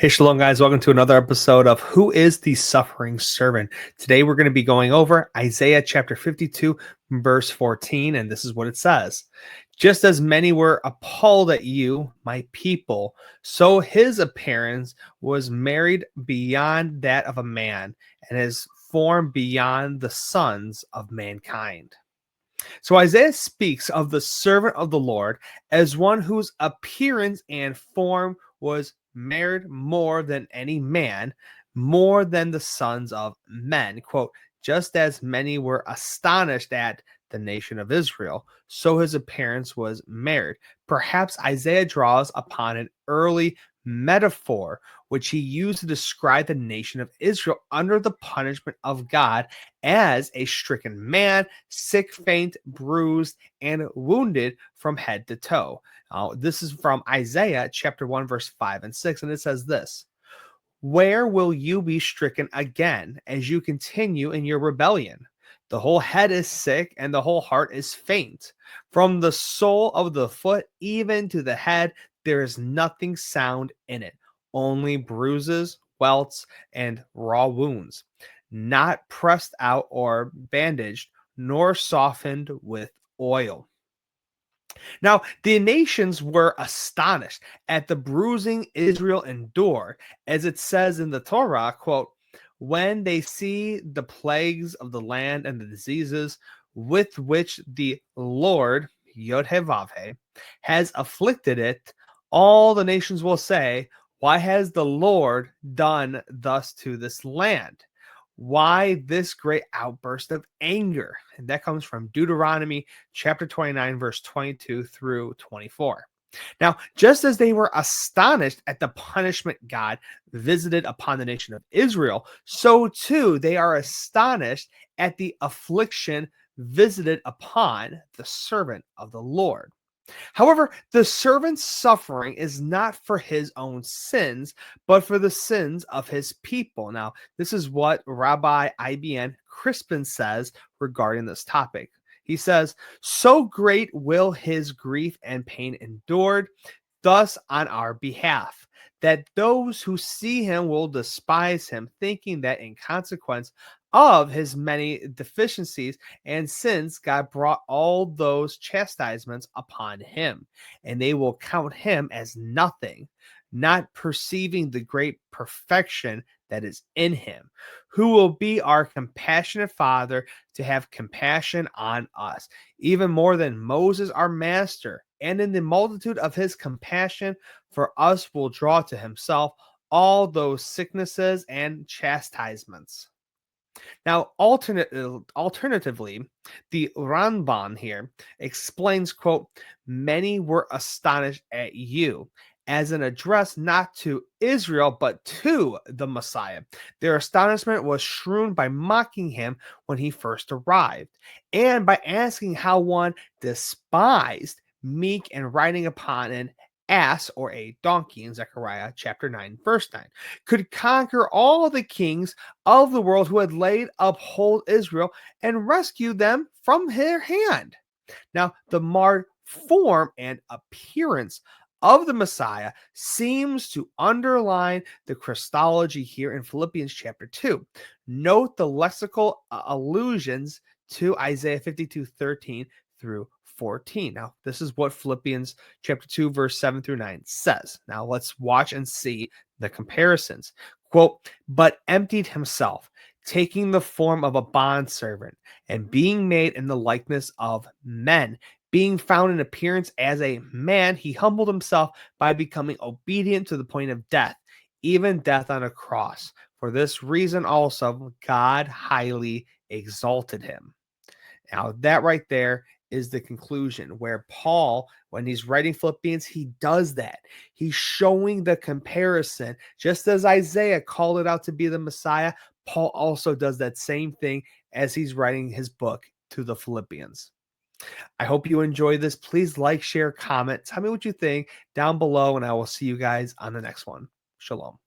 Hey, Shalom, guys. Welcome to another episode of Who is the Suffering Servant? Today, we're going to be going over Isaiah chapter 52, verse 14, and this is what it says. Just as many were appalled at you, my people, so his appearance was married beyond that of a man, and his form beyond the sons of mankind. So Isaiah speaks of the servant of the Lord as one whose appearance and form was marred more than any man, more than the sons of men. Quote, just as many were astonished at the nation of Israel, so his appearance was marred. Perhaps Isaiah draws upon an early metaphor which he used to describe the nation of Israel under the punishment of God as a stricken man, sick, faint, bruised, and wounded from head to toe. This is from Isaiah chapter 1, verse 5 and 6, and it says this: where will you be stricken again as you continue in your rebellion? The whole head is sick and the whole heart is faint. From the sole of the foot even to the head, there is nothing sound in it, only bruises, welts, and raw wounds, not pressed out or bandaged, nor softened with oil. Now, the nations were astonished at the bruising Israel endured, as it says in the Torah, quote, when they see the plagues of the land and the diseases with which the Lord, Yod-Heh-Vav-Heh, has afflicted it, all the nations will say, why has the Lord done thus to this land? Why this great outburst of anger? And that comes from Deuteronomy chapter 29, verse 22 through 24. Now, just as they were astonished at the punishment God visited upon the nation of Israel, so too they are astonished at the affliction visited upon the servant of the Lord. However, the servant's suffering is not for his own sins, but for the sins of his people. Now, this is what Rabbi IBN Crispin says regarding this topic. He says, so great will his grief and pain endured, thus on our behalf, that those who see him will despise him, thinking that in consequence of his many deficiencies and sins, God brought all those chastisements upon him, and they will count him as nothing, not perceiving the great perfection that is in him, who will be our compassionate Father to have compassion on us, even more than Moses our master, and in the multitude of his compassion for us will draw to himself all those sicknesses and chastisements. Now, alternatively, the Ramban here explains, quote, many were astonished at you, as an address not to Israel, but to the Messiah. Their astonishment was strewn by mocking him when he first arrived, and by asking how one despised, meek, and riding upon an ass or a donkey in Zechariah chapter 9, verse 9, could conquer all the kings of the world who had laid uphold Israel and rescue them from their hand. Now, the marred form and appearance of the Messiah seems to underline the Christology here in Philippians chapter 2. Note the lexical allusions to Isaiah 52:13 through 14. Now, this is what Philippians chapter 2, verse 7 through 9 says. Now, let's watch and see the comparisons. Quote, but emptied himself, taking the form of a bondservant, and being made in the likeness of men. Being found in appearance as a man, he humbled himself by becoming obedient to the point of death, even death on a cross. For this reason also, God highly exalted him. Now, that right there is the conclusion where Paul, when he's writing Philippians, he does that. He's showing the comparison. Just as Isaiah called it out to be the Messiah, Paul also does that same thing as he's writing his book to the Philippians. I hope you enjoy this. Please like, share, comment. Tell me what you think down below, and I will see you guys on the next one. Shalom.